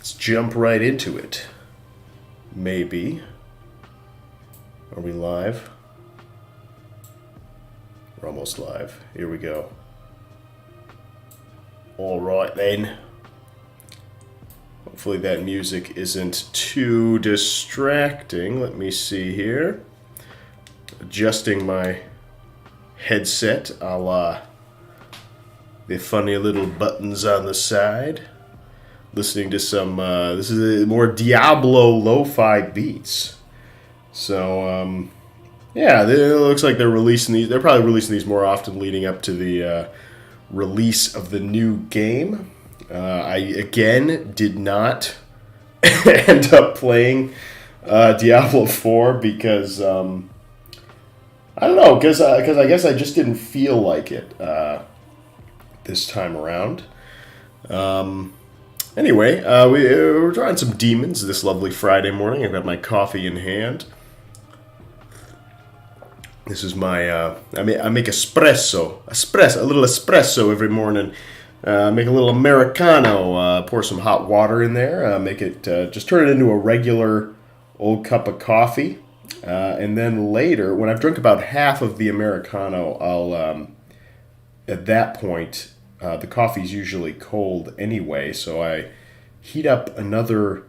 Let's jump right into it. Maybe. Are we live? We're almost live. Here we go. Alright then. Hopefully that music isn't too distracting. Let me see here. Adjusting my headset a la the funny little buttons on the side. Listening to some, this is more Diablo lo-fi beats. So, yeah, it looks like they're releasing these. They're probably releasing these more often leading up to the release of the new game. I, again, did not end up playing Diablo 4 because, I don't know, because I guess I just didn't feel like it this time around. Anyway, we're trying some demons this lovely Friday morning. I've got my coffee in hand. This is my, I make espresso, a little espresso every morning. Make a little Americano, pour some hot water in there, make it, just turn it into a regular old cup of coffee. And then later, when I've drunk about half of the Americano, I'll, at that point, the coffee's usually cold anyway, so I heat up another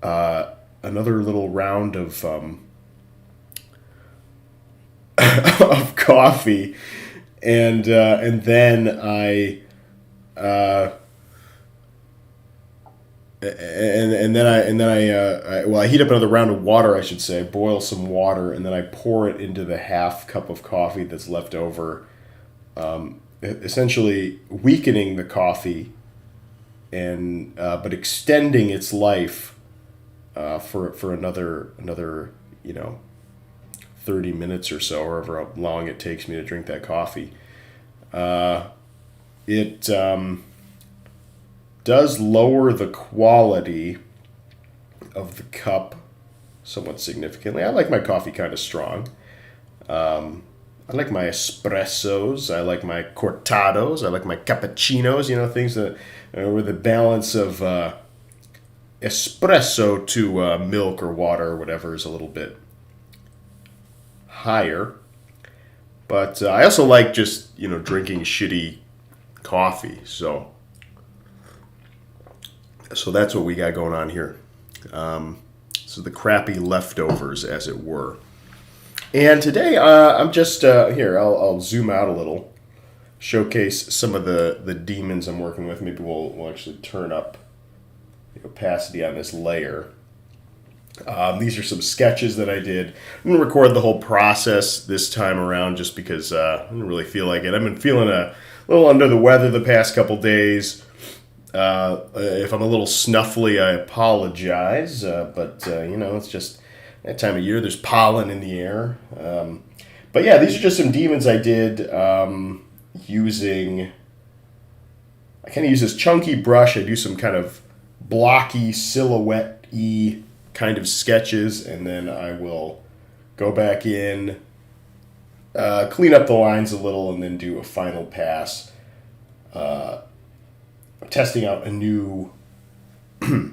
little round of of coffee, and then I I heat up another round of water, I should say, boil some water, and then I pour it into the half cup of coffee that's left over. Essentially weakening the coffee and but extending its life for another 30 minutes or so, or however long it takes me to drink that coffee. It does lower the quality of the cup somewhat significantly. I like my coffee kind of strong. I like my espressos. I like my cortados. I like my cappuccinos. Things that with a balance of espresso to milk or water or whatever is a little bit higher. But I also like just drinking shitty coffee. So that's what we got going on here. So the crappy leftovers, as it were. And today, I'm just, here, I'll zoom out a little, showcase some of the demons I'm working with. Maybe we'll actually turn up the opacity on this layer. These are some sketches that I did. I'm going to record the whole process this time around just because I didn't really feel like it. I've been feeling a little under the weather the past couple days. If I'm a little snuffly, I apologize, but it's just that time of year. There's pollen in the air. But yeah, these are just some demons I did using... I kind of use this chunky brush. I do some kind of blocky, silhouette-y kind of sketches, and then I will go back in, clean up the lines a little, and then do a final pass. I'm testing out a new...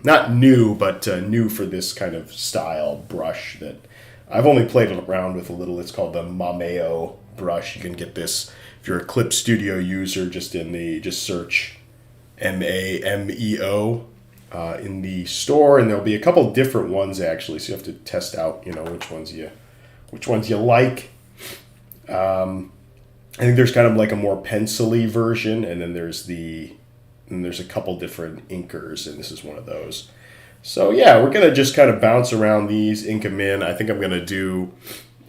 not new, but new for this kind of style brush that I've only played around with a little. It's called the Mameo brush. You can get this if you're a Clip Studio user. Just search Mameo in the store, and there'll be a couple different ones actually. So you have to test out, which ones you like. I think there's kind of like a more pencil-y version, and then there's a couple different inkers, and this is one of those. So yeah, we're going to just kind of bounce around these, ink them in. I think I'm going to do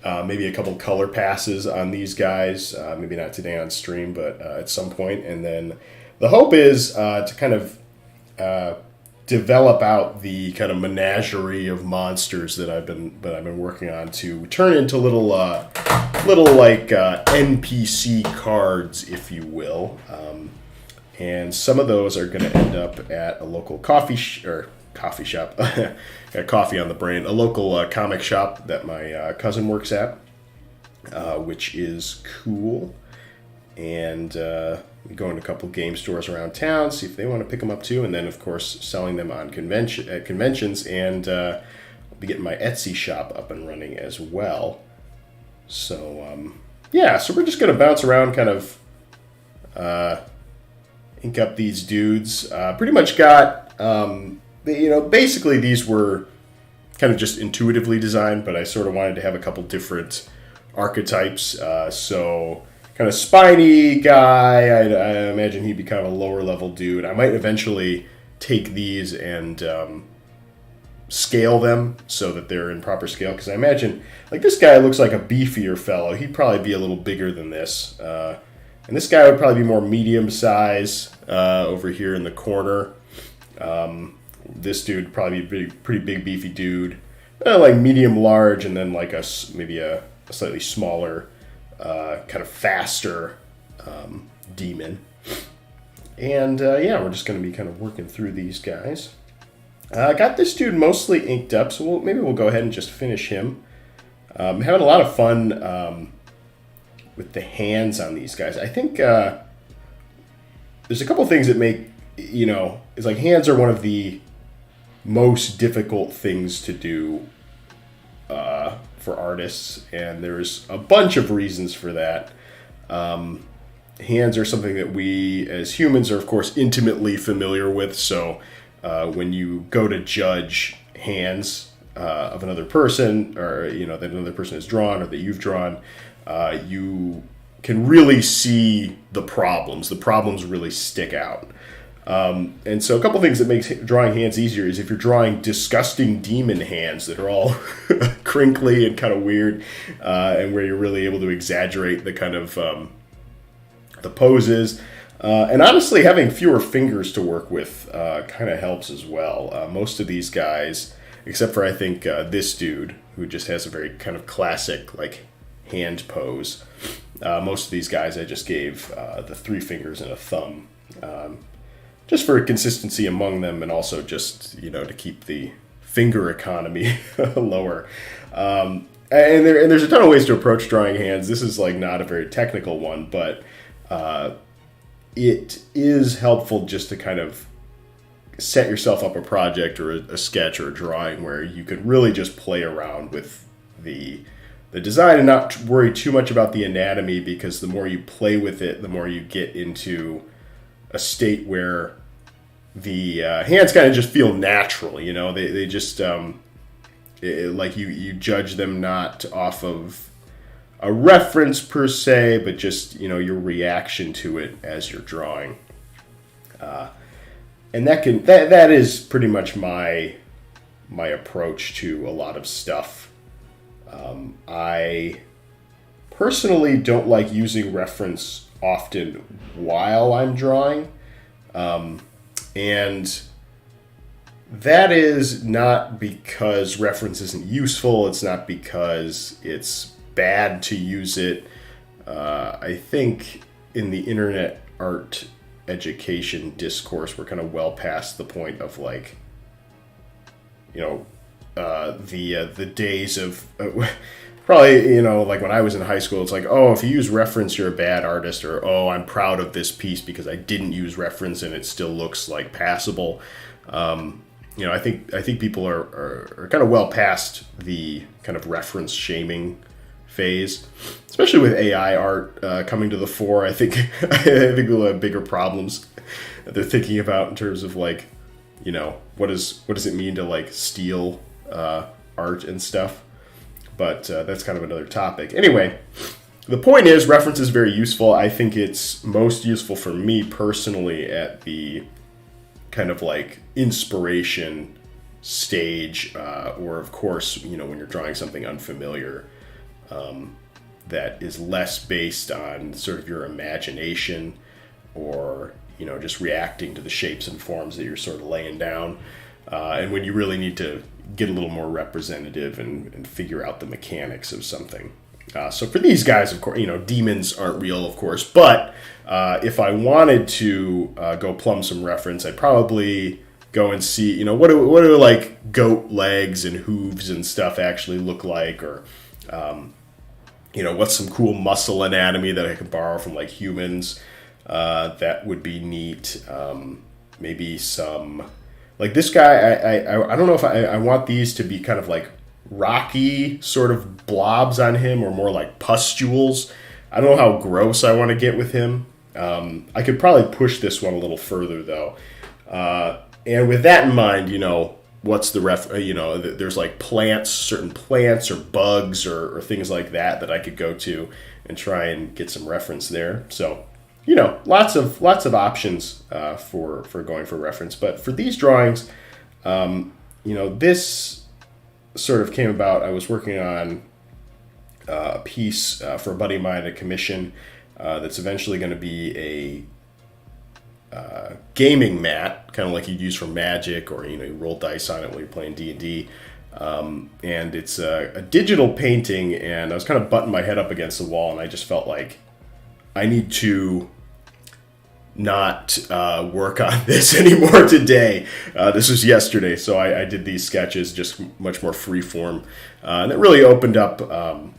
maybe a couple color passes on these guys. Maybe not today on stream, but at some point. And then the hope is to kind of develop out the kind of menagerie of monsters that I've been working on to turn into little NPC cards, if you will. And some of those are going to end up at a local coffee shop. Got coffee on the brain. A local comic shop that my cousin works at, which is cool. And going to a couple game stores around town, see if they want to pick them up too, and then of course selling them on conventions, and I'll be getting my Etsy shop up and running as well. So yeah, so we're just gonna bounce around, kind of ink up these dudes. Pretty much got basically these were kind of just intuitively designed, but I sort of wanted to have a couple different archetypes. So kind of spiny guy, I imagine he'd be kind of a lower level dude. I might eventually take these and scale them so that they're in proper scale, because I imagine, like, this guy looks like a beefier fellow. He'd probably be a little bigger than this. And this guy would probably be more medium size over here in the corner. This dude probably be a pretty big, beefy dude. Like medium large, and then like maybe a slightly smaller, kind of faster demon. And yeah, we're just going to be kind of working through these guys. I got this dude mostly inked up, so maybe we'll go ahead and just finish him. I'm having a lot of fun with the hands on these guys. I think there's a couple things that make, it's like hands are one of the most difficult things to do for artists, and there's a bunch of reasons for that. Hands are something that we as humans are, of course, intimately familiar with, so when you go to judge hands of another person, or that another person has drawn or that you've drawn, you can really see the problems. The problems really stick out. And so a couple things that makes drawing hands easier is if you're drawing disgusting demon hands that are all crinkly and kind of weird, and where you're really able to exaggerate the kind of the poses. And honestly, having fewer fingers to work with kind of helps as well. Most of these guys, except for I think this dude, who just has a very kind of classic like hand pose, most of these guys I just gave the 3 fingers and a thumb. Just for consistency among them, and also just, to keep the finger economy lower. And there's a ton of ways to approach drawing hands. This is like not a very technical one, but it is helpful just to kind of set yourself up a project or a sketch or a drawing where you could really just play around with the design and not worry too much about the anatomy, because the more you play with it, the more you get into a state where the hands kind of just feel natural. They just like you judge them not off of a reference per se, but just your reaction to it as you're drawing. And that is pretty much my approach to a lot of stuff. I personally don't like using reference often while I'm drawing. And that is not because reference isn't useful. It's not because it's bad to use it. I think in the internet art education discourse, we're kind of well past the point of like, the days of probably, like when I was in high school, it's like, oh, if you use reference, you're a bad artist, or, oh, I'm proud of this piece because I didn't use reference and it still looks like passable. I think people are kind of well past the kind of reference shaming phase, especially with AI art coming to the fore. I think we'll have bigger problems that they're thinking about in terms of like, what does it mean to like steal art and stuff. But that's kind of another topic. Anyway, the point is reference is very useful. I think it's most useful for me personally at the kind of like inspiration stage, or of course, when you're drawing something unfamiliar, that is less based on sort of your imagination or, just reacting to the shapes and forms that you're sort of laying down. And when you really need to get a little more representative and figure out the mechanics of something. So for these guys, of course, demons aren't real, of course. But if I wanted to go plumb some reference, I'd probably go and see, what do like goat legs and hooves and stuff actually look like, or what's some cool muscle anatomy that I could borrow from like humans. that would be neat. Maybe some, like this guy, I don't know if I want these to be kind of like rocky sort of blobs on him or more like pustules. I don't know how gross I want to get with him. I could probably push this one a little further though. And with that in mind, what's the there's like plants, certain plants or bugs or things like that I could go to and try and get some reference there. So, lots of options for going for reference. But for these drawings, this sort of came about. I was working on a piece for a buddy of mine, a commission that's eventually going to be a gaming mat, kind of like you'd use for Magic, or you roll dice on it while you're playing D&D. And it's a digital painting, and I was kind of butting my head up against the wall, and I just felt like I need to not work on this anymore today. This was yesterday, so I did these sketches just much more free form, and it really opened up, a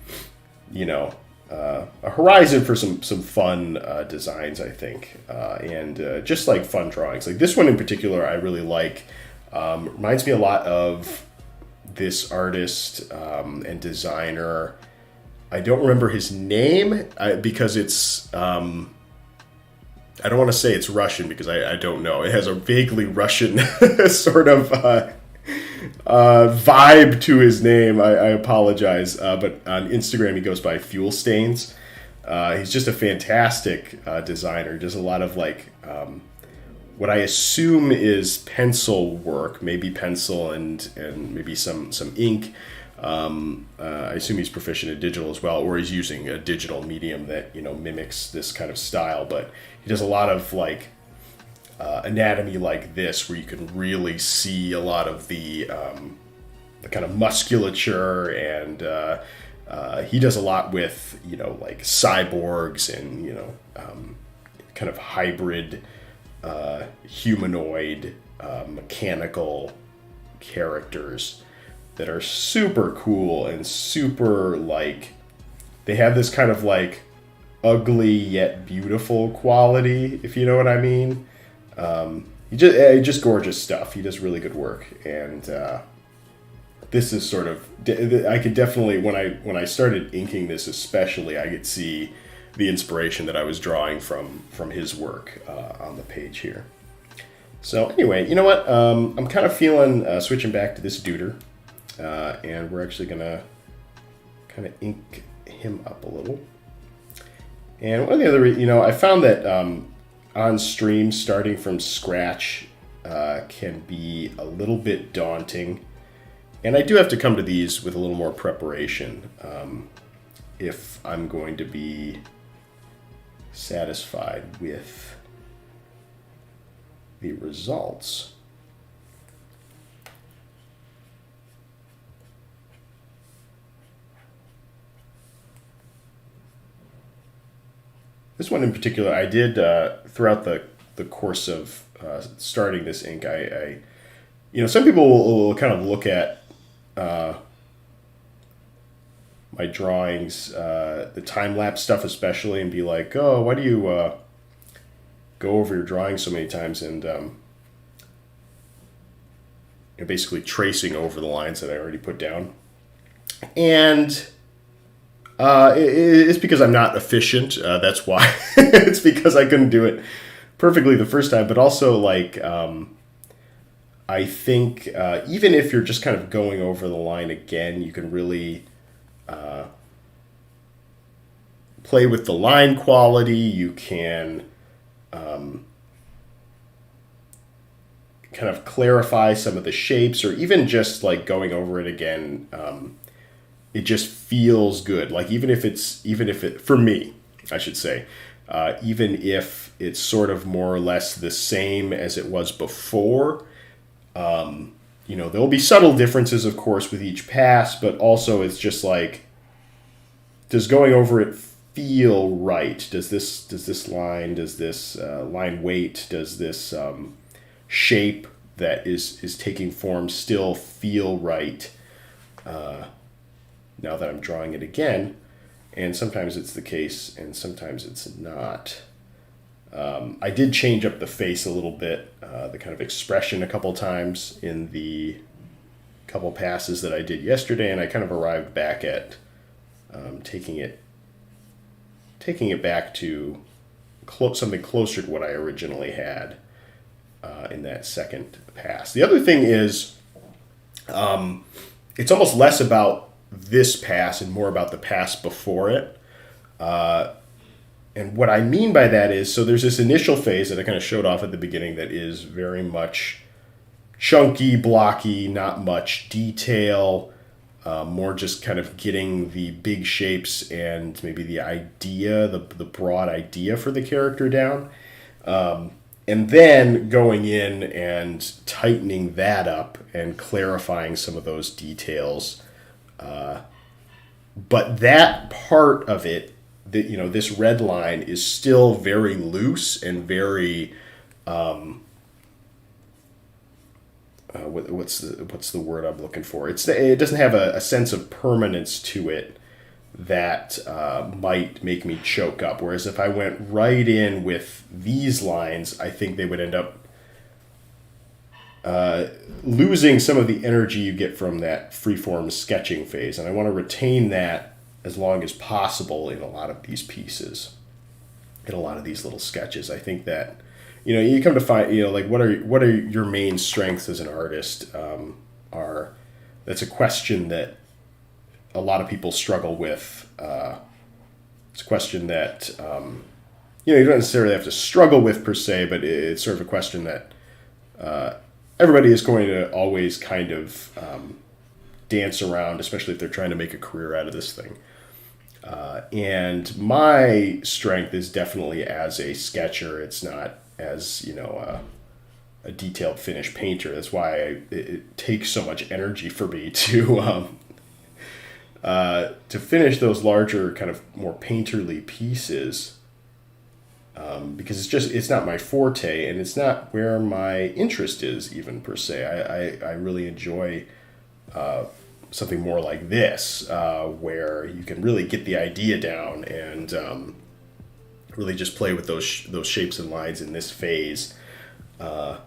horizon for some fun designs, I think, and just like fun drawings. Like this one in particular, I really like. Reminds me a lot of this artist and designer. I don't remember his name because it's. I don't want to say it's Russian because I don't know. It has a vaguely Russian sort of vibe to his name. I apologize. But on Instagram, he goes by Fuel Stains. He's just a fantastic designer. Does a lot of what I assume is pencil work, maybe pencil and maybe some ink. I assume he's proficient in digital as well, or he's using a digital medium that mimics this kind of style. But he does a lot of anatomy like this, where you can really see a lot of the kind of musculature, and he does a lot with like cyborgs and kind of hybrid humanoid mechanical characters that are super cool and super they have this kind of ugly yet beautiful quality, if you know what I mean. Just gorgeous stuff. He does really good work, and this is sort of, I could definitely, when I started inking this especially, I could see the inspiration that I was drawing from his work on the page here. So anyway, you know what? I'm kind of feeling switching back to this duder, and we're actually gonna kind of ink him up a little. And one of the other, I found that on stream, starting from scratch can be a little bit daunting. And I do have to come to these with a little more preparation if I'm going to be satisfied with the results. This one in particular, I did throughout the course of starting this ink. I some people will kind of look at my drawings, the time lapse stuff especially, and be like, "Oh, why do you go over your drawings so many times?" And basically tracing over the lines that I already put down. And it's because I'm not efficient. That's why. It's because I couldn't do it perfectly the first time. But also, I think even if you're just kind of going over the line again, you can really play with the line quality. You can kind of clarify some of the shapes, or even just going over it again. It just feels good. Even if it, for me, I should say, even if it's sort of more or less the same as it was before, there'll be subtle differences, of course, with each pass, but also it's just does going over it feel right? Does this line weight, does this shape that is taking form still feel right? Now that I'm drawing it again, and sometimes it's the case, and sometimes it's not. I did change up the face a little bit, the kind of expression a couple times in the couple passes that I did yesterday, and I kind of arrived back at taking it back to something closer to what I originally had in that second pass. The other thing is, it's almost less about this pass and more about the pass before it. And what I mean by that is, so there's this initial phase that I kind of showed off at the beginning that is very much chunky, blocky, not much detail, more just kind of getting the big shapes and maybe the idea, the broad idea for the character down. And then going in and tightening that up and clarifying some of those details. But that part of it, this red line is still very loose and very, what's the word I'm looking for? It doesn't have a sense of permanence to it that might make me choke up. Whereas if I went right in with these lines, I think they would end up losing some of the energy you get from that freeform sketching phase. And I want to retain that as long as possible in a lot of these pieces, in a lot of these little sketches. I think that, you come to find, like what are your main strengths as an artist? That's a question that a lot of people struggle with. It's a question that, you don't necessarily have to struggle with per se, but it's sort of a question that everybody is going to always kind of dance around, especially if they're trying to make a career out of this thing. And my strength is definitely as a sketcher. It's not as, a detailed finished painter. That's why it takes so much energy for me to finish those larger, kind of more painterly pieces. Because it's not my forte, and it's not where my interest is even per se. I really enjoy something more like this, where you can really get the idea down and really just play with those shapes and lines in this phase, as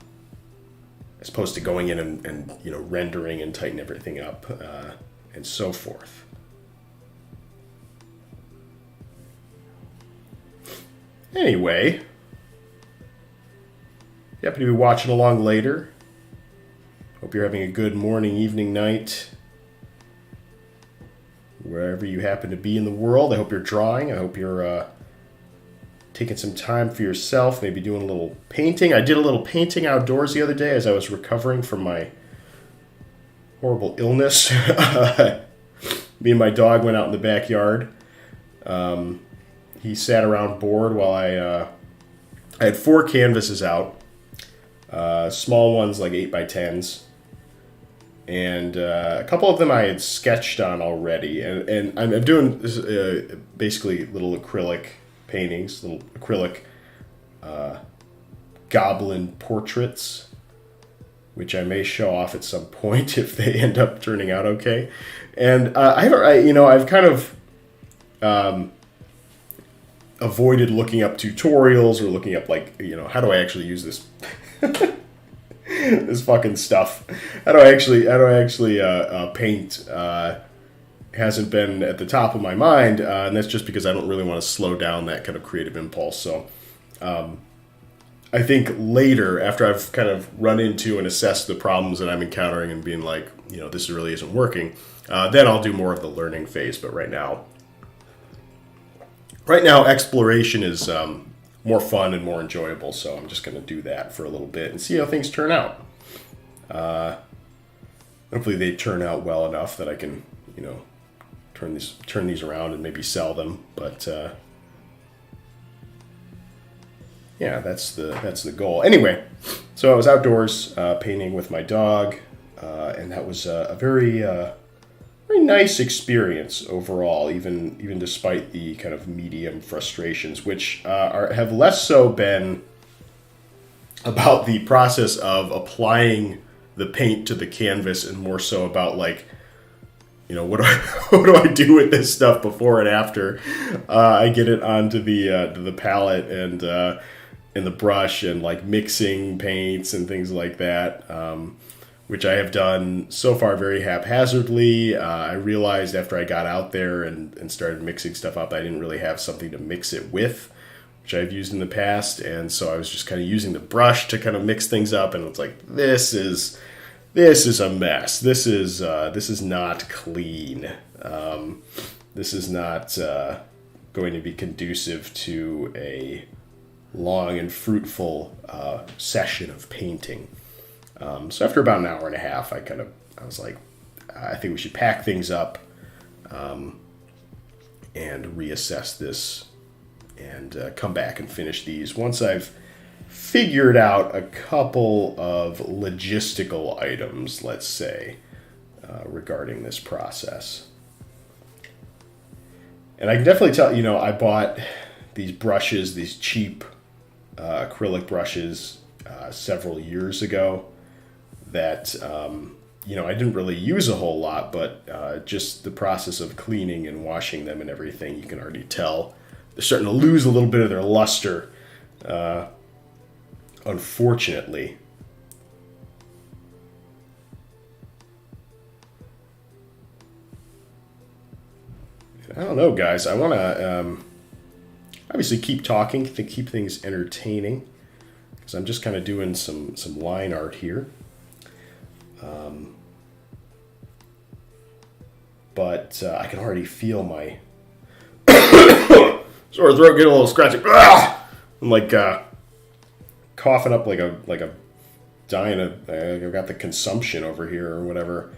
opposed to going in and rendering and tighten everything up and so forth. Anyway, if you happen to be watching along later, hope you're having a good morning, evening, night, wherever you happen to be in the world. I hope you're drawing. I hope you're taking some time for yourself, maybe doing a little painting. I did a little painting outdoors the other day as I was recovering from my horrible illness. Me and my dog went out in the backyard. He sat around bored while I had 4 canvases out, small ones like 8x10s, and a couple of them I had sketched on already, and I'm doing this, basically little acrylic paintings, little acrylic goblin portraits, which I may show off at some point if they end up turning out okay. And I've kind of avoided looking up tutorials or looking up how do I actually use this this fucking stuff. How do I actually paint? Hasn't been at the top of my mind, and that's just because I don't really want to slow down that kind of creative impulse. So I think later, after I've kind of run into and assessed the problems that I'm encountering and being like, this really isn't working, then I'll do more of the learning phase. But right now, exploration is more fun and more enjoyable, so I'm just going to do that for a little bit and see how things turn out. Hopefully they turn out well enough that I can, turn these around and maybe sell them. But yeah, that's the goal. Anyway, so I was outdoors painting with my dog, and that was a very nice experience overall, even despite the kind of medium frustrations, which have less so been about the process of applying the paint to the canvas and more so about what do I do with this stuff before and after I get it onto the palette, and in the brush and like mixing paints and things like that, which I have done so far very haphazardly. I realized after I got out there and started mixing stuff up, I didn't really have something to mix it with, which I've used in the past, and so I was just kind of using the brush to kind of mix things up, and it's like, this is a mess. This is not clean. This is not going to be conducive to a long and fruitful session of painting. So after about an hour and a half, I was like, I think we should pack things up and reassess this and come back and finish these once I've figured out a couple of logistical items, let's say, regarding this process. And I can definitely tell, I bought these brushes, these cheap acrylic brushes several years ago that, I didn't really use a whole lot, but just the process of cleaning and washing them and everything, you can already tell they're starting to lose a little bit of their luster, unfortunately. I don't know, guys. I want to obviously keep talking to keep things entertaining, because I'm just kind of doing some line art here. But I can already feel my sore throat get a little scratchy. I'm like coughing up like a dying of. I've got the consumption over here or whatever.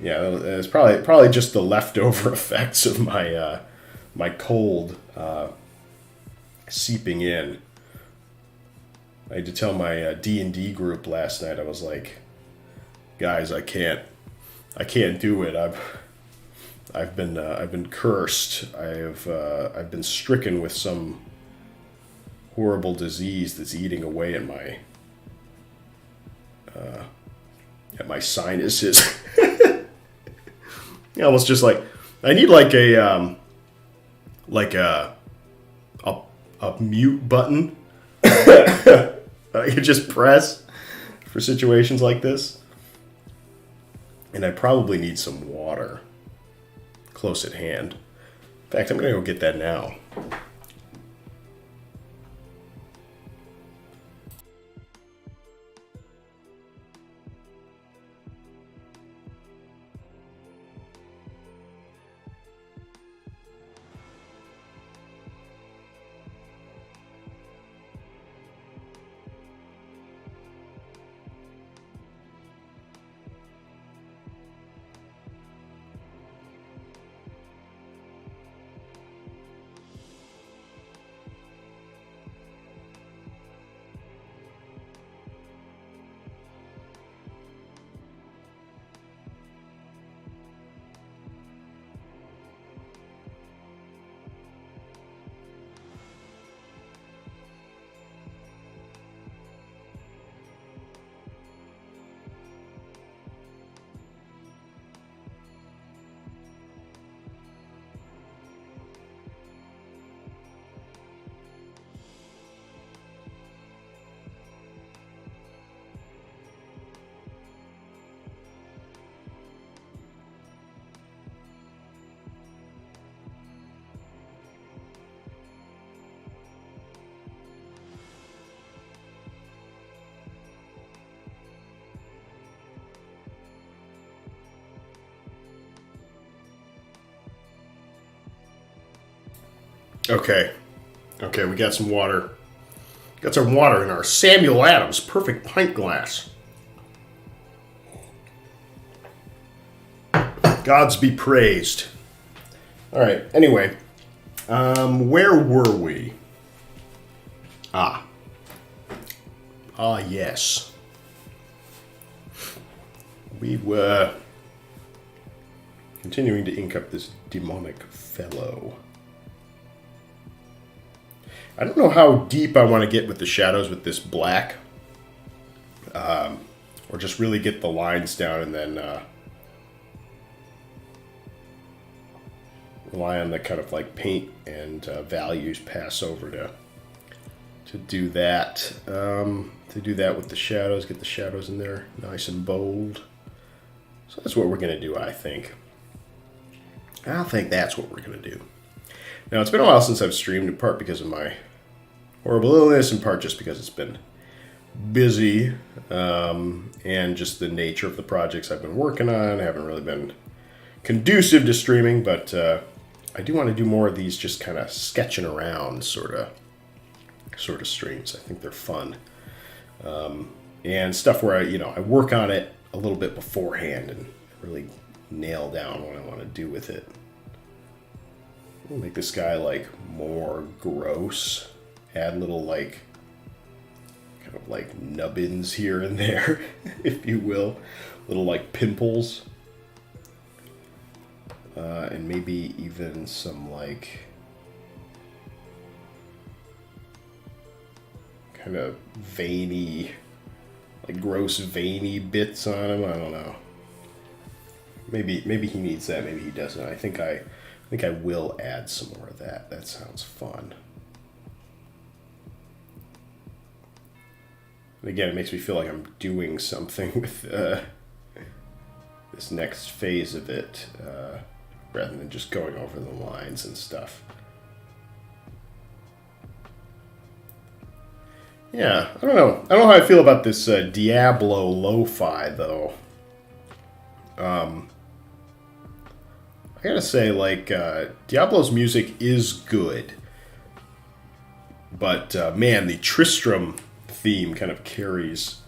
Yeah, it's probably just the leftover effects of my my cold seeping in. I had to tell my D&D group last night. I was like, guys, I can't do it. I've been cursed. I've been stricken with some horrible disease that's eating away at my sinuses. Almost just like I need like a mute button I could just press for situations like this. And I probably need some water close at hand. In fact, I'm going to go get that now. Okay, we got some water. Got some water in our Samuel Adams perfect pint glass. Gods be praised. All right. Anyway, where were we? Yes. We were continuing to ink up this demonic fellow. I don't know how deep I want to get with the shadows with this black. Or just really get the lines down and then rely on the kind of like paint and values pass over to do that. To do that with the shadows, get the shadows in there nice and bold. So that's what we're going to do, I think. I think that's what we're going to do. Now, it's been a while since I've streamed, in part because of my horrible illness, in part just because it's been busy, and just the nature of the projects I've been working on. I haven't really been conducive to streaming, but I do want to do more of these just kind of sketching around sort of streams. I think they're fun. And stuff where I work on it a little bit beforehand and really nail down what I want to do with it. I'll make this guy like more gross. Add little like kind of like nubbins here and there, if you will. Little like pimples. And maybe even some like kind of veiny, like gross veiny bits on him. I don't know. Maybe he needs that. Maybe he doesn't. I think I will add some more of that. That sounds fun. And again, it makes me feel like I'm doing something with this next phase of it, rather than just going over the lines and stuff. Yeah, I don't know. I don't know how I feel about this Diablo lo-fi, though. I gotta say, like, Diablo's music is good. But, man, the Tristram theme kind of carries,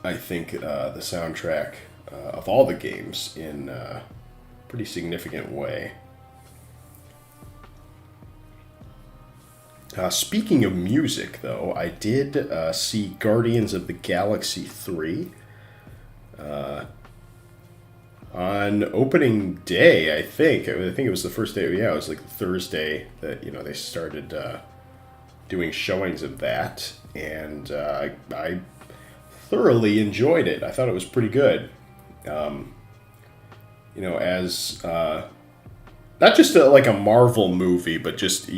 I think, the soundtrack of all the games in a pretty significant way. Speaking of music, though, I did see Guardians of the Galaxy 3 on opening day, I think. I think it was the first day. Yeah, it was like Thursday that, they started doing showings of that. And I thoroughly enjoyed it. I thought it was pretty good. As... not just like a Marvel movie, but just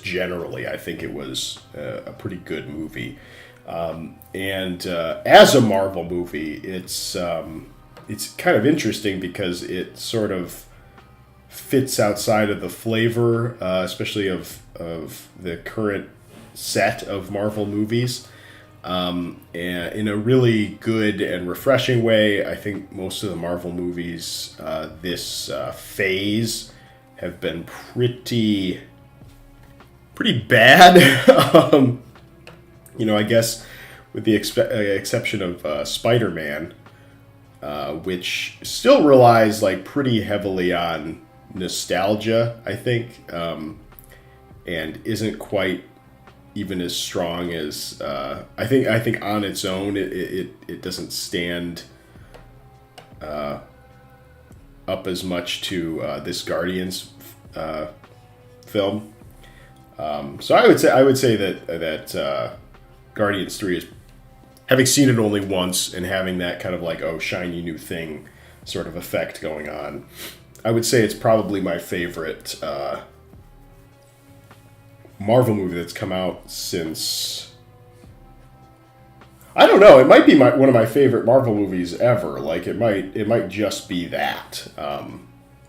generally, I think it was a pretty good movie. And as a Marvel movie, it's kind of interesting because it sort of fits outside of the flavor, especially of the current set of Marvel movies. And in a really good and refreshing way. I think most of the Marvel movies this phase have been pretty bad. I guess with the exception of Spider-Man, which still relies like pretty heavily on nostalgia, I think, and isn't quite even as strong as I think on its own it doesn't stand up as much to this Guardians film. So I would say that Guardians 3 is, having seen it only once and having that kind of like, oh, shiny new thing sort of effect going on, I would say it's probably my favorite Marvel movie that's come out since... I don't know. It might be one of my favorite Marvel movies ever. Like it might just be that.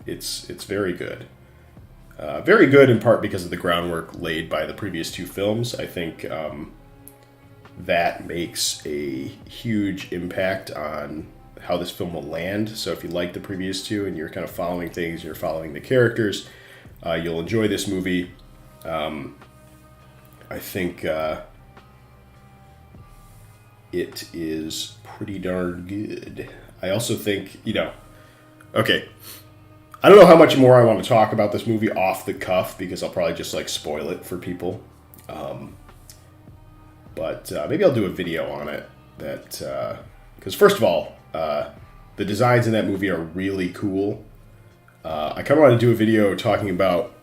It's very good. Very good in part because of the groundwork laid by the previous two films. I think that makes a huge impact on how this film will land. So if you like the previous two and you're kind of following things, you're following the characters, you'll enjoy this movie. I think it is pretty darn good. I also think, okay, I don't know how much more I want to talk about this movie off the cuff because I'll probably just like spoil it for people. But maybe I'll do a video on it that, because first of all, the designs in that movie are really cool. I kind of want to do a video talking about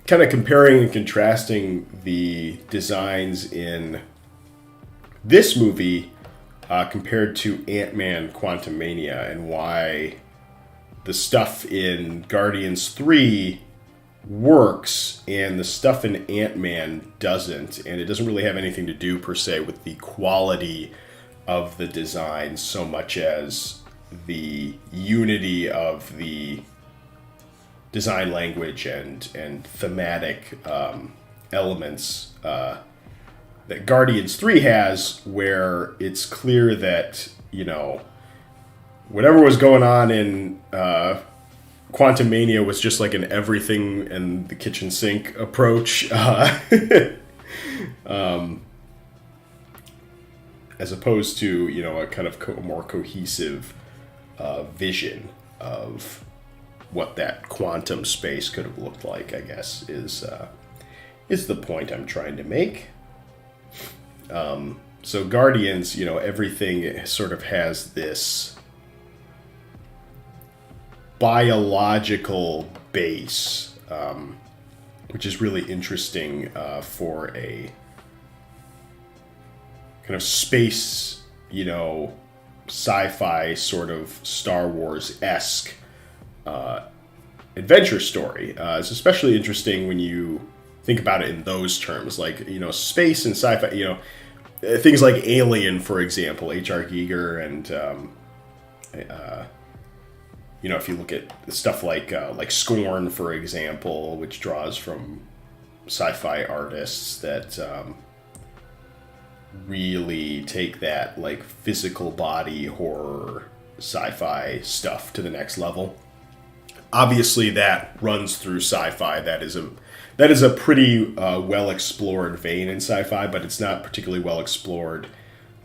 kind of comparing and contrasting the designs in this movie compared to Ant-Man Quantumania and why the stuff in Guardians 3 works and the stuff in Ant-Man doesn't, and it doesn't really have anything to do per se with the quality of the design so much as the unity of the design language and thematic elements that Guardians 3 has, where it's clear that, you know, whatever was going on in Quantumania was just like an everything and the kitchen sink approach, as opposed to, you know, a kind of more cohesive vision of what that quantum space could have looked like, I guess, is the point I'm trying to make. So Guardians, you know, everything sort of has this biological base, which is really interesting for a kind of space, you know, sci-fi sort of Star Wars-esque adventure story. It's especially interesting when you think about it in those terms, like, you know, space and sci-fi, you know, things like Alien, for example, H.R. Giger, and you know, if you look at stuff like Scorn, for example, which draws from sci-fi artists that really take that like physical body horror sci-fi stuff to the next level. Obviously, that runs through sci-fi. That is a pretty well explored vein in sci-fi, but it's not particularly well explored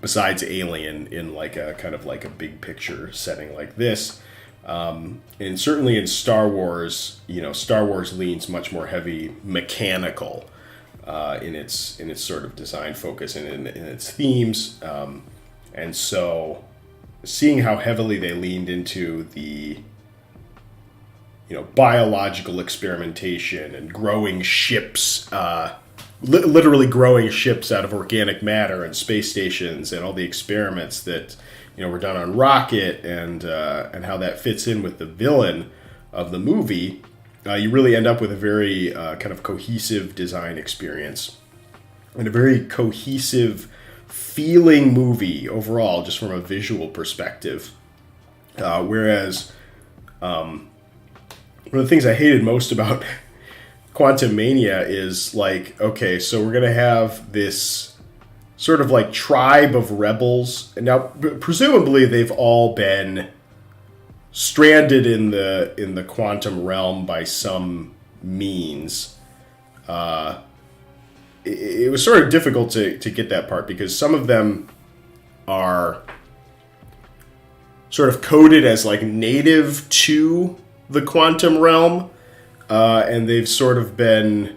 besides Alien in like a kind of like a big picture setting like this. And certainly in Star Wars, you know, Star Wars leans much more heavy mechanical in its sort of design focus and in its themes. And so seeing how heavily they leaned into the, you know, biological experimentation and growing ships, literally growing ships out of organic matter and space stations and all the experiments that, you know, were done on Rocket and how that fits in with the villain of the movie, you really end up with a very kind of cohesive design experience and a very cohesive feeling movie overall, just from a visual perspective. Whereas one of the things I hated most about Quantumania is like, okay, so we're going to have this sort of like tribe of rebels. And now, presumably, they've all been stranded in the quantum realm by some means. It was sort of difficult to get that part because some of them are sort of coded as like native to the quantum realm, and they've sort of been,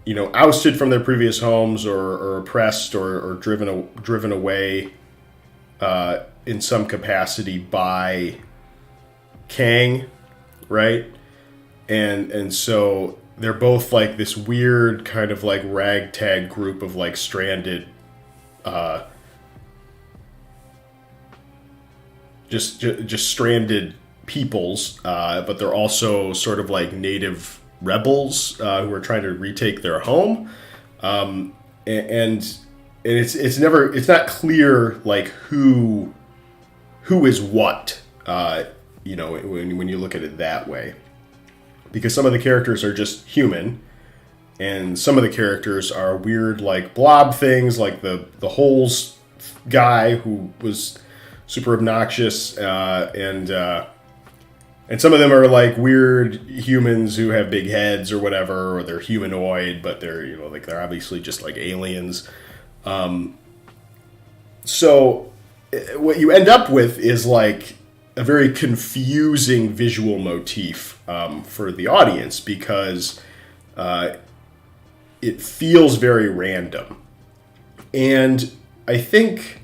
you know, ousted from their previous homes or oppressed or driven away in some capacity by Kang, right? And so they're both like this weird kind of like ragtag group of like stranded, just stranded peoples, but they're also sort of like native rebels who are trying to retake their home, and it's not clear like who is what, you know, when you look at it that way, because some of the characters are just human, and some of the characters are weird like blob things, like the Holes guy who was super obnoxious, and some of them are like weird humans who have big heads or whatever, or they're humanoid, but they're, you know, like they're obviously just like aliens. So what you end up with is like a very confusing visual motif for the audience, because it feels very random. And I think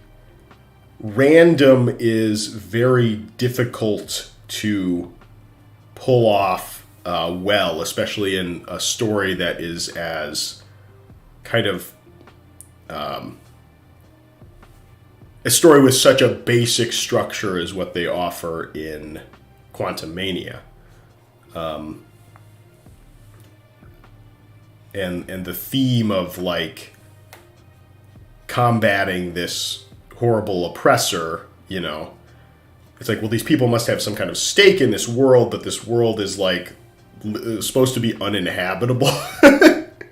random is very difficult to pull off well, especially in a story that is as kind of a story with such a basic structure as what they offer in Quantum Mania. And the theme of like combating this horrible oppressor, you know, it's like, well, these people must have some kind of stake in this world, but this world is like supposed to be uninhabitable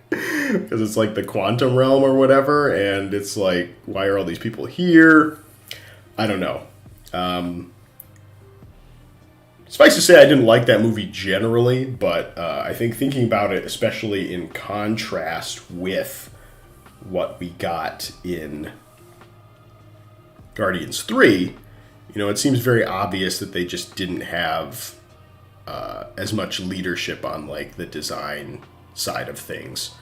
because it's like the quantum realm or whatever, and it's like, why are all these people here? I don't know. Suffice to say, I didn't like that movie generally, but I think thinking about it, especially in contrast with what we got in Guardians 3, you know, it seems very obvious that they just didn't have as much leadership on, like, the design side of things.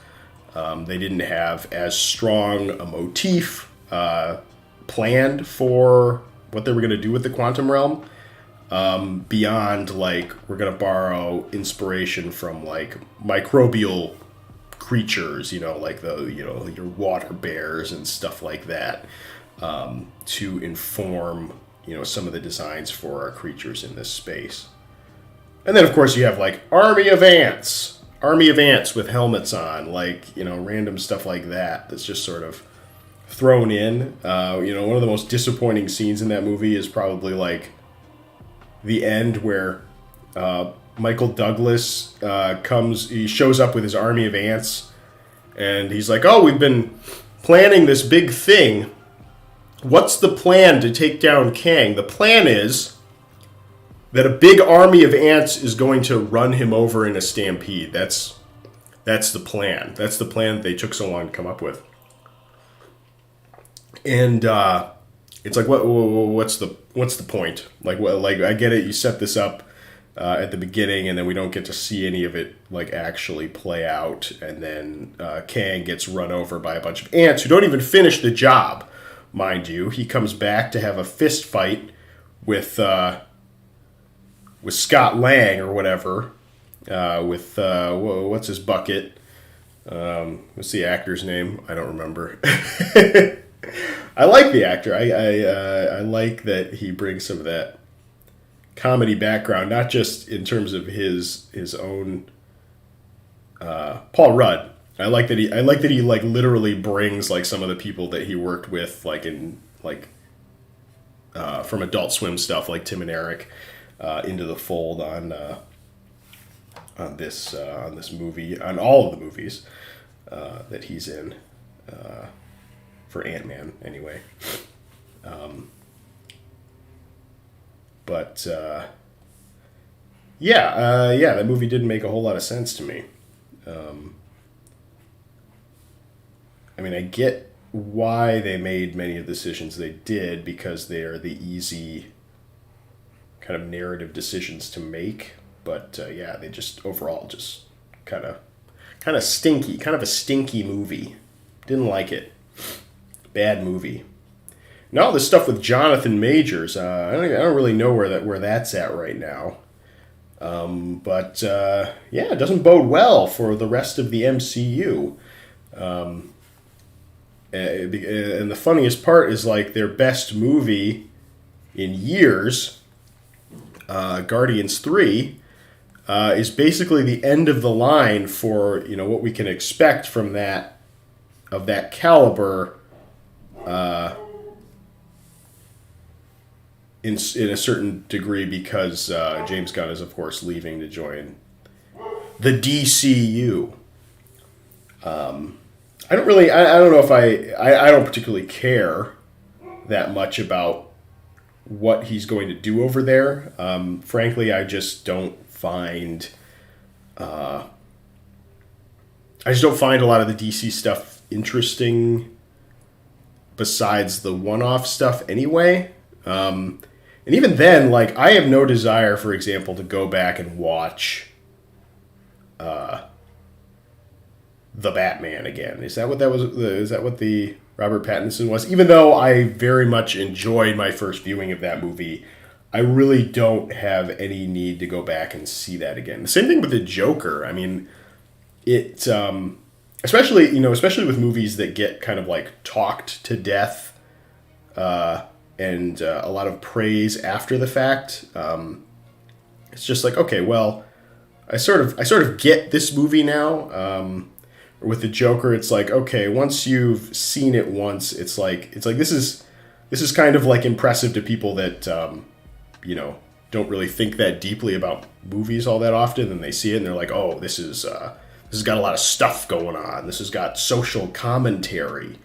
They didn't have as strong a motif planned for what they were going to do with the quantum realm. Beyond, like, we're going to borrow inspiration from, like, microbial creatures, you know, like your water bears and stuff like that, to inform, you know, some of the designs for our creatures in this space. And then, of course, you have, like, Army of Ants with helmets on, like, you know, random stuff like that that's just sort of thrown in. You know, one of the most disappointing scenes in that movie is probably, like, the end where Michael Douglas he shows up with his army of ants, and he's like, oh, we've been planning this big thing. What's the plan to take down Kang? The plan is that a big army of ants is going to run him over in a stampede. That's the plan. That's the plan that they took so long to come up with. And it's like, what's the point? Like, I get it. You set this up at the beginning, and then we don't get to see any of it like actually play out. And then Kang gets run over by a bunch of ants who don't even finish the job, mind you. He comes back to have a fist fight with Scott Lang or whatever. What's his bucket? What's the actor's name? I don't remember. I like the actor. I like that he brings some of that comedy background, not just in terms of his own Paul Rudd. I like that he like literally brings like some of the people that he worked with, like in like from Adult Swim stuff, like Tim and Eric, into the fold on this movie, on all of the movies that he's in. For Ant-Man, anyway. That movie didn't make a whole lot of sense to me. I mean, I get why they made many of the decisions they did, because they are the easy kind of narrative decisions to make. But they just overall just kind of stinky, kind of a stinky movie. Didn't like it. Bad movie. Now this stuff with Jonathan Majors, I don't really know where that's at right now. It doesn't bode well for the rest of the MCU. And the funniest part is, like, their best movie in years, Guardians 3, is basically the end of the line for, you know, what we can expect from that caliber. In a certain degree, because James Gunn is, of course, leaving to join the DCU. I don't know if I don't particularly care that much about what he's going to do over there. Frankly, I just don't find a lot of the DC stuff interesting, besides the one-off stuff anyway. And even then, like, I have no desire, for example, to go back and watch The Batman again. Is that what that was? Is that what the Robert Pattinson was? Even though I very much enjoyed my first viewing of that movie, I really don't have any need to go back and see that again. The same thing with the Joker. I mean, it especially with movies that get kind of like talked to death and a lot of praise after the fact. It's just like, okay, well, I sort of get this movie now. With the Joker, it's like, okay, once you've seen it once, it's like this is kind of like impressive to people that don't really think that deeply about movies all that often, and they see it and they're like, oh, this has got a lot of stuff going on. This has got social commentary.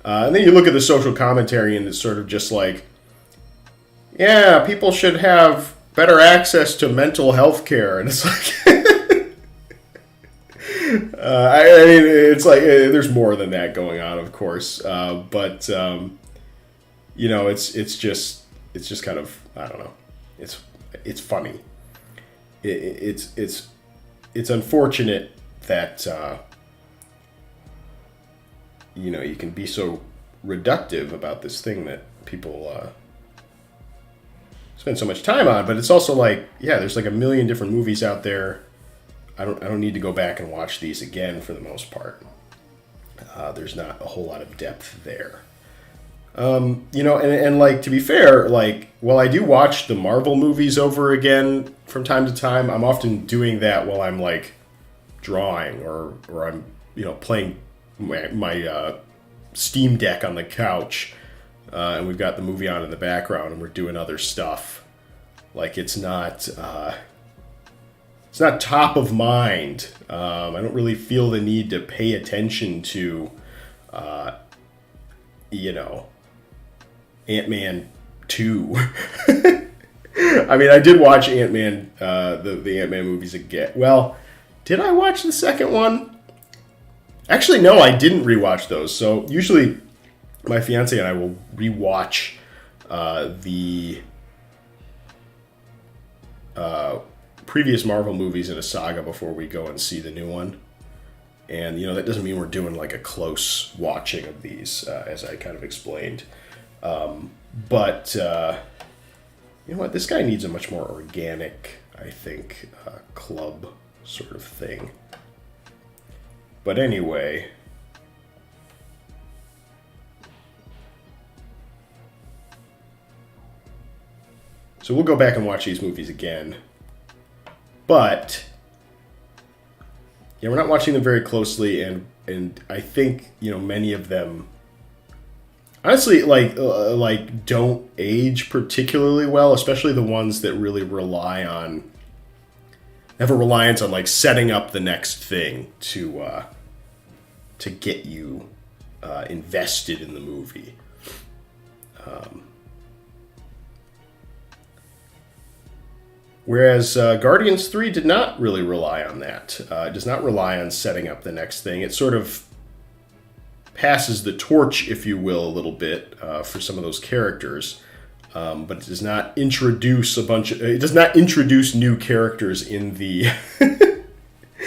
And then you look at the social commentary and it's sort of just like, yeah, people should have better access to mental health care. And it's like, I mean, it's like, there's more than that going on, of course. But it's just kind of, I don't know. It's funny. It's unfortunate that you can be so reductive about this thing that people spend so much time on. But it's also like, yeah, there's like a million different movies out there. I don't need to go back and watch these again for the most part. There's not a whole lot of depth there. And like, to be fair, like, while I do watch the Marvel movies over again from time to time, I'm often doing that while I'm like drawing or I'm, playing my Steam Deck on the couch, and we've got the movie on in the background and we're doing other stuff. Like, it's not top of mind. I don't really feel the need to pay attention to, Ant-Man 2. I mean, I did watch Ant-Man, the Ant-Man movies again. Well, did I watch the second one? Actually, no, I didn't rewatch those. So usually my fiance and I will rewatch the previous Marvel movies in a saga before we go and see the new one. And, that doesn't mean we're doing like a close watching of these, as I kind of explained. But you know what? This guy needs a much more organic, I think, club sort of thing. But anyway, so we'll go back and watch these movies again. But yeah, we're not watching them very closely, and I think many of them, honestly, like don't age particularly well, especially the ones that really have a reliance on like setting up the next thing to get you invested in the movie. Whereas Guardians 3 did not really rely on that. It does not rely on setting up the next thing. It sort of passes the torch, if you will, a little bit for some of those characters, but it does not introduce it does not introduce new characters in the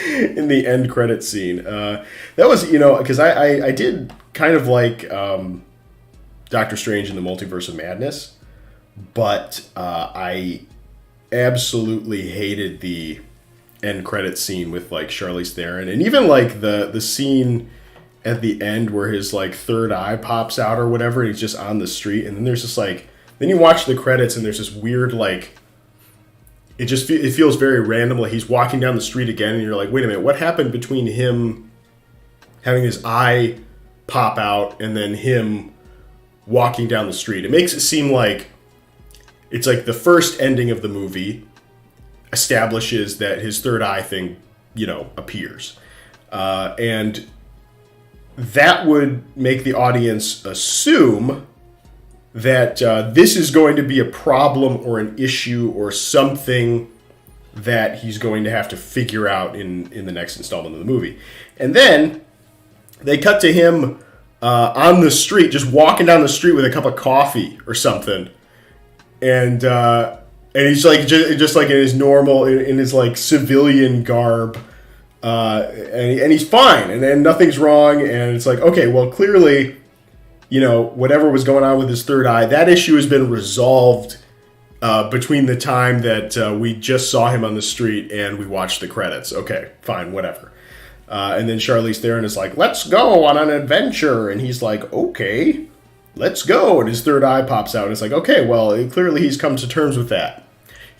in the end credit scene. That was, because I did kind of like Doctor Strange in the Multiverse of Madness, but I absolutely hated the end credit scene with like Charlize Theron, and even like the scene at the end where his like third eye pops out or whatever, and he's just on the street, and then there's just like, then you watch the credits and there's this weird like, it feels very random, like he's walking down the street again and you're like, wait a minute, what happened between him having his eye pop out and then him walking down the street? It makes it seem like it's like the first ending of the movie establishes that his third eye thing, appears. And that would make the audience assume that this is going to be a problem or an issue or something that he's going to have to figure out in the next installment of the movie. And then they cut to him on the street, just walking down the street with a cup of coffee or something. And he's like just like in his normal, in his like civilian garb, and he's fine, and then nothing's wrong, and it's like, okay, well, clearly, whatever was going on with his third eye, that issue has been resolved between the time that we just saw him on the street and we watched the credits. Okay, fine, whatever. And then Charlize Theron is like, let's go on an adventure, and he's like, okay. let's go, and his third eye pops out, and it's like, okay, well, clearly he's come to terms with that.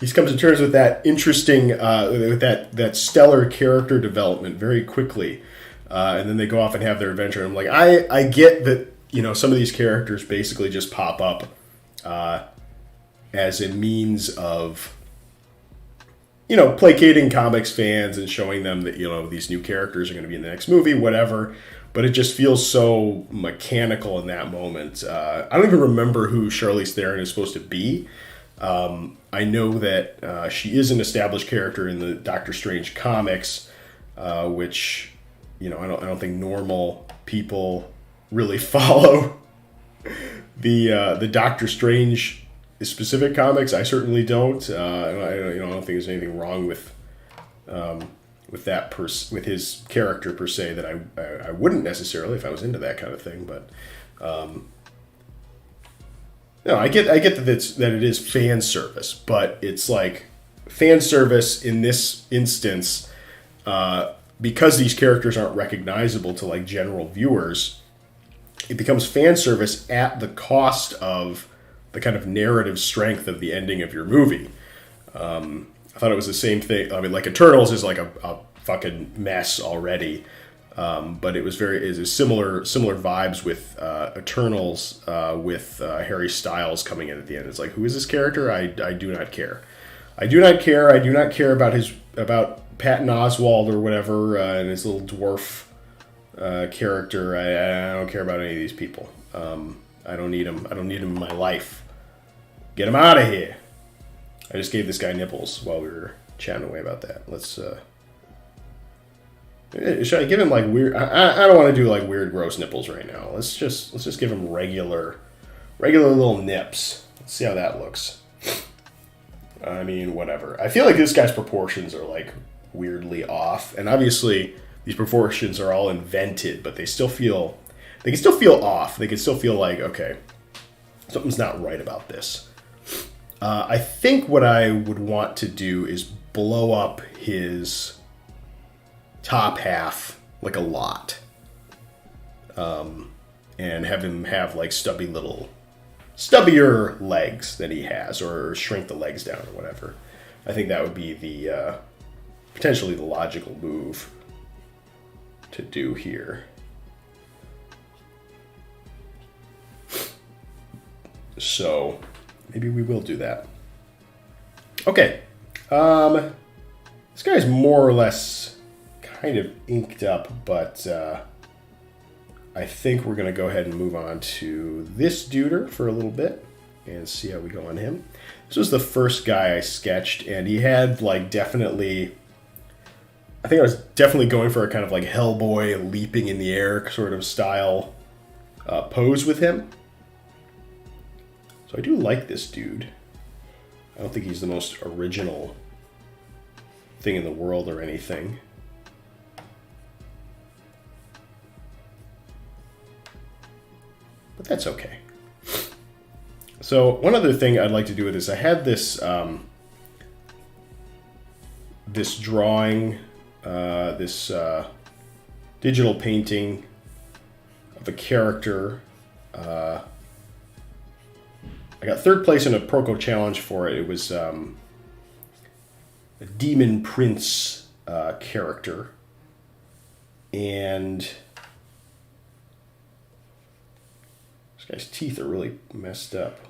He's come to terms with that interesting, with that stellar character development very quickly, and then they go off and have their adventure. And I'm like, I get that, some of these characters basically just pop up as a means of, placating comics fans and showing them that, these new characters are going to be in the next movie, whatever. But it just feels so mechanical in that moment. I don't even remember who Charlize Theron is supposed to be. I know that she is an established character in the Doctor Strange comics, which, I don't think normal people really follow the Doctor Strange specific comics. I certainly don't. I don't think there's anything wrong with that with his character per se that I wouldn't necessarily if I was into that kind of thing. But no, I get that it is fan service, but it's like fan service in this instance because these characters aren't recognizable to like general viewers. It becomes fan service at the cost of the kind of narrative strength of the ending of your movie. I thought it was the same thing. I mean, like Eternals is like a fucking mess already, but it was similar vibes with Eternals with Harry Styles coming in at the end. It's like, who is this character? I do not care. I do not care. I do not care about Patton Oswalt or whatever and his little dwarf character. I don't care about any of these people. I don't need him. I don't need him in my life. Get him out of here. I just gave this guy nipples while we were chatting away about that. Let's, should I give him like weird, I don't want to do like weird gross nipples right now. Let's just give him regular little nips. Let's see how that looks. I mean, whatever. I feel like this guy's proportions are like weirdly off. And obviously these proportions are all invented, but they can still feel off. They can still feel like, okay, something's not right about this. I think what I would want to do is blow up his top half like a lot. And have him have like stubbier legs than he has, or shrink the legs down or whatever. I think that would be the potentially the logical move to do here. So maybe we will do that. Okay. This guy's more or less kind of inked up, but I think we're going to go ahead and move on to this duder for a little bit and see how we go on him. This was the first guy I sketched, and he had like definitely... I think I was definitely going for a kind of like Hellboy leaping in the air sort of style pose with him. So I do like this dude. I don't think he's the most original thing in the world or anything. But that's okay. So one other thing I'd like to do with this, I had this this drawing, this digital painting of a character. I got third place in a Proco challenge for it. It was a Demon Prince character. And this guy's teeth are really messed up.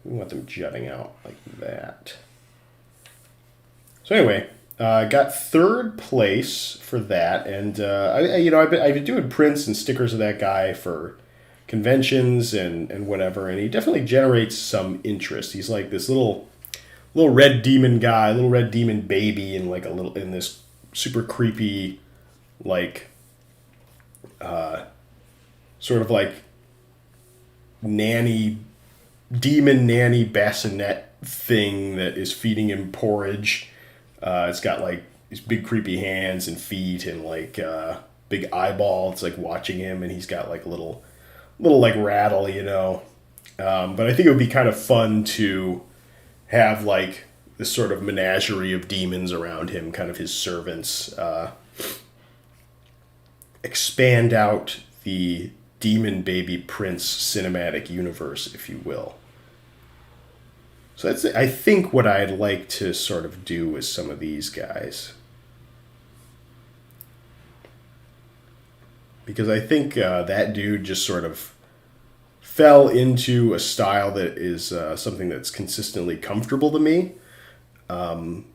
We want them jutting out like that. So anyway, got third place for that. And, I've been doing prints and stickers of that guy for conventions and whatever, and he definitely generates some interest. He's like this little red demon guy, little red demon baby, in like in this super creepy, like sort of like demon nanny bassinet thing that is feeding him porridge. It's got like these big creepy hands and feet and like big eyeball. It's like watching him, and he's got like a little like rattle, but I think it would be kind of fun to have like this sort of menagerie of demons around him, kind of his servants, expand out the Demon Baby Prince cinematic universe, if you will. So that's, I think, what I'd like to sort of do with some of these guys. Because I think that dude just sort of fell into a style that is something that's consistently comfortable to me,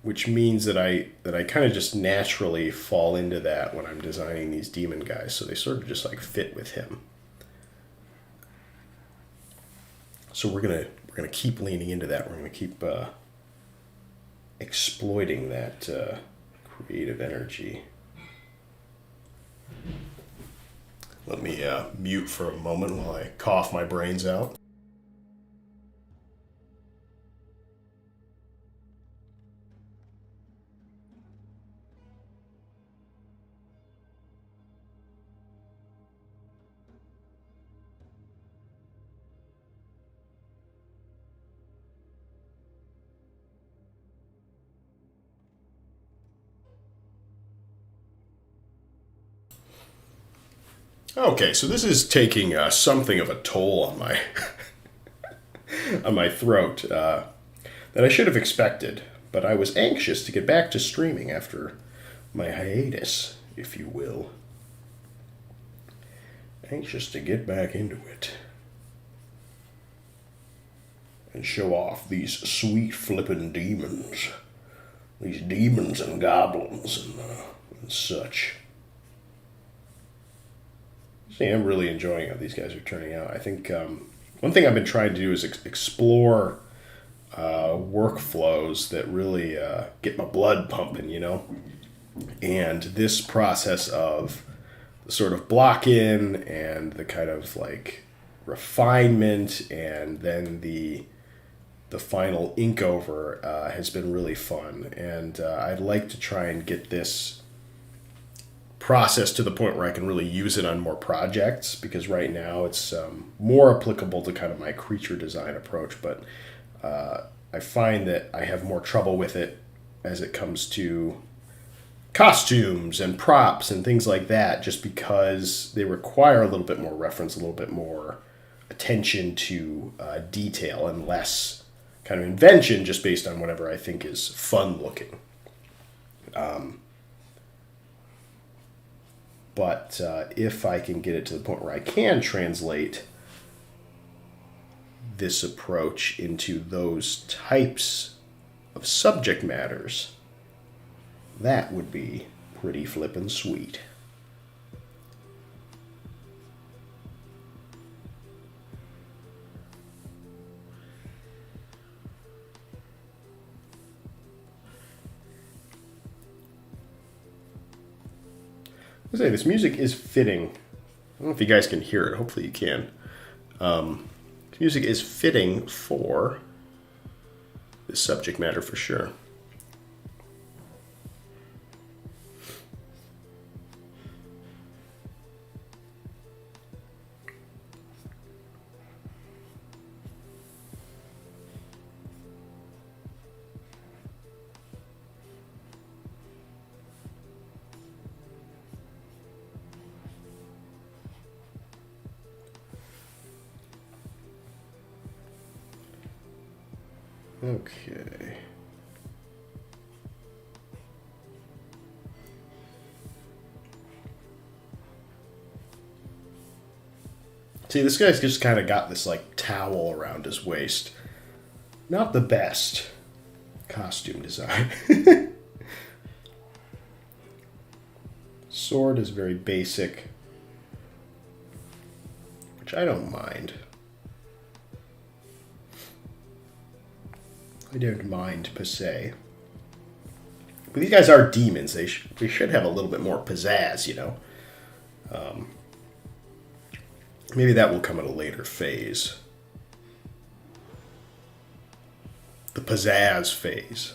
which means that I kind of just naturally fall into that when I'm designing these demon guys. So they sort of just like fit with him. So we're gonna keep leaning into that. We're gonna keep exploiting that creative energy. Let me mute for a moment while I cough my brains out. Okay, so this is taking something of a toll on my on my throat that I should have expected, but I was anxious to get back to streaming after my hiatus, if you will. Anxious to get back into it and show off these sweet flippin' demons, these demons and goblins and such. See, I'm really enjoying how these guys are turning out. I think one thing I've been trying to do is explore workflows that really get my blood pumping, you know? And this process of the sort of block in and the kind of like refinement and then the final ink over has been really fun. And I'd like to try and get this process to the point where I can really use it on more projects, because right now it's more applicable to kind of my creature design approach, but I find that I have more trouble with it as it comes to costumes and props and things like that, just because they require a little bit more reference, a little bit more attention to detail and less kind of invention just based on whatever I think is fun looking. But if I can get it to the point where I can translate this approach into those types of subject matters, that would be pretty flippin' sweet. I say this music is fitting. I don't know if you guys can hear it. Hopefully you can. This music is fitting for this subject matter for sure. Okay. See, this guy's just kind of got this like towel around his waist. Not the best costume design. Sword is very basic, which I don't mind. I don't mind per se. But these guys are demons. They should have a little bit more pizzazz, you know. Maybe that will come at a later phase. The pizzazz phase.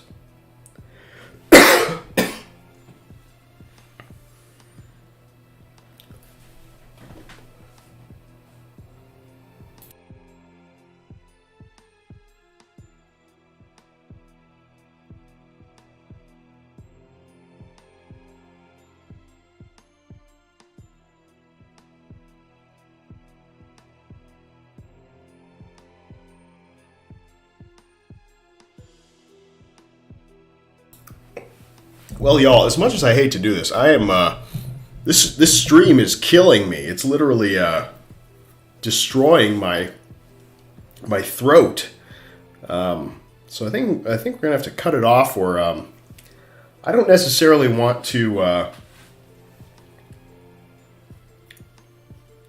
Well, y'all, as much as I hate to do this, I am this stream is killing me. It's literally destroying my throat. So I think we're gonna have to cut it off. Or I don't necessarily want to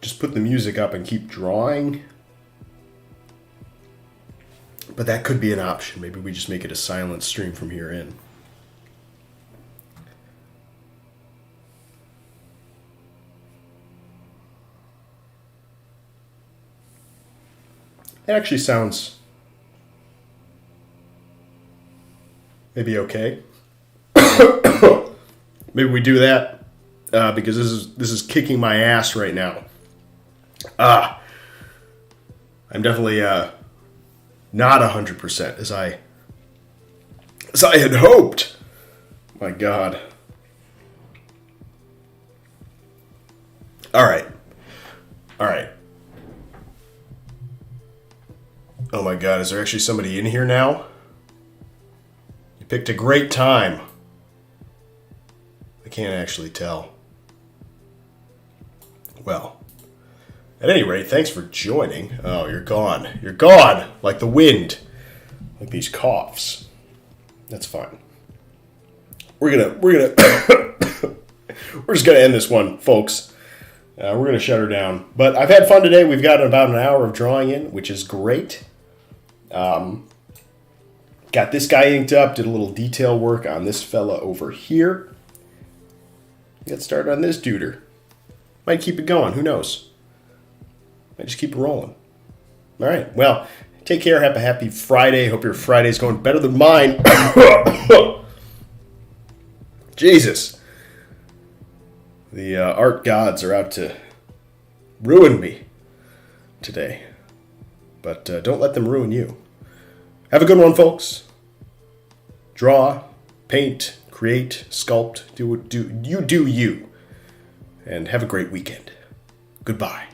just put the music up and keep drawing. But that could be an option. Maybe we just make it a silent stream from here in. It actually sounds maybe okay. Maybe we do that because this is kicking my ass right now. I'm definitely not 100% as I had hoped. My God. All right. Oh my God, is there actually somebody in here now? You picked a great time. I can't actually tell. Well, at any rate, thanks for joining. Oh, you're gone. You're gone, like the wind, like these coughs. That's fine. We're gonna we're just gonna end this one, folks. We're gonna shut her down. But I've had fun today. We've got about an hour of drawing in, which is great. Got this guy inked up. Did a little detail work on this fella over here. Get started on this duder. Might keep it going. Who knows? Might just keep it rolling. All right. Well, take care. Have a happy Friday. Hope your Friday's going better than mine. Jesus. The art gods are out to ruin me today. But don't let them ruin you. Have a good one, folks. Draw, paint, create, sculpt. Do you. And have a great weekend. Goodbye.